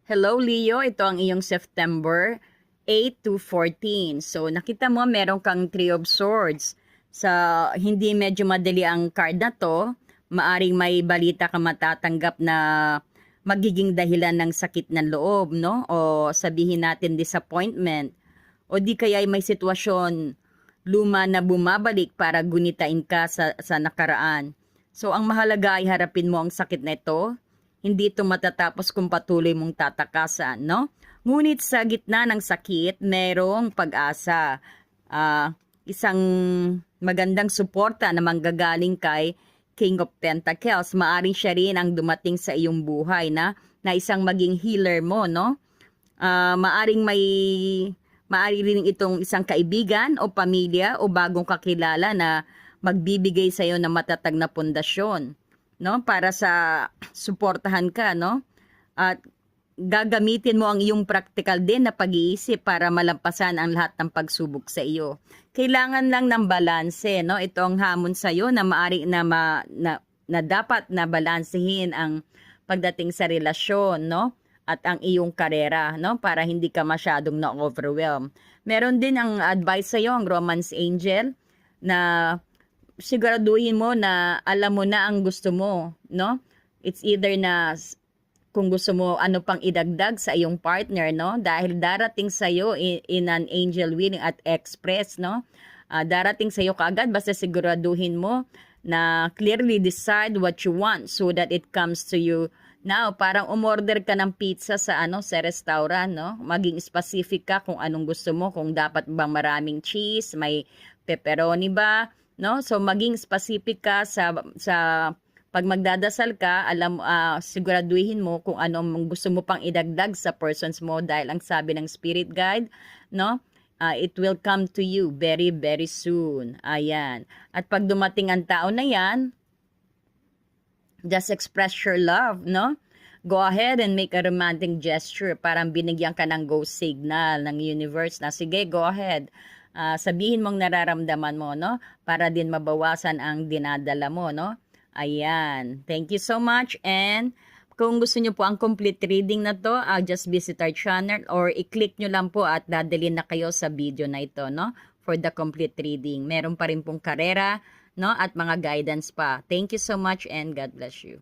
Hello Leo, ito ang iyong September 8 to 14. So nakita mo meron kang Three of Swords. Sa hindi medyo madali ang card na to, maaring may balita ka matatanggap na magiging dahilan ng sakit ng loob, no? O sabihin natin disappointment. O di kaya may sitwasyon luma na bumabalik para gunitain ka sa nakaraan. So ang mahalaga ay harapin mo ang sakit na ito. Hindi ito matatapos kung patuloy mong tatakasan, no? Ngunit sa gitna ng sakit, merong pag-asa. Isang magandang suporta na manggagaling kay King of Pentacles. Maaring siya rin ang dumating sa iyong buhay na isang maging healer mo, no? Maari rin itong isang kaibigan o pamilya o bagong kakilala na magbibigay sa iyo ng matatag na pundasyon, no, para sa suportahan ka, no? At gagamitin mo ang iyong practical din na pag-iisip para malampasan ang lahat ng pagsubok sa iyo. Kailangan lang ng balanse, no? Ito ang hamon sa iyo na maari na dapat na balansehin ang pagdating sa relasyon, no? At ang iyong karera, no? Para hindi ka masyadong na-overwhelm. Meron din ang advice sa iyo ang Romance Angel na siguraduhin mo na alam mo na ang gusto mo, no? It's either na kung gusto mo ano pang idagdag sa iyong partner, no? Dahil darating sa iyo in an angel willing at express, no? Darating sa iyo kaagad, basta siguraduhin mo na clearly decide what you want so that it comes to you. Now, parang umorder ka ng pizza sa sa restaurant, no? Maging specific ka kung anong gusto mo, kung dapat bang maraming cheese, may pepperoni ba, no? So maging specific ka sa pag magdadasal ka, siguraduhin mo kung anong gusto mo pang idagdag sa persons mo dahil ang sabi ng spirit guide, no? It will come to you very very soon. Ayan. At pag dumating ang tao na 'yan, just express your love, no? Go ahead and make a romantic gesture. Parang binigyan ka ng go signal ng universe na sige, go ahead. Sabihin mong nararamdaman mo, no? Para din mabawasan ang dinadala mo, no? Ayan. Thank you so much. And kung gusto nyo po ang complete reading na to, just visit our channel or i-click nyo lang po at dadalhin na kayo sa video na ito, no? For the complete reading. Meron pa rin pong karera, no? At mga guidance pa. Thank you so much and God bless you.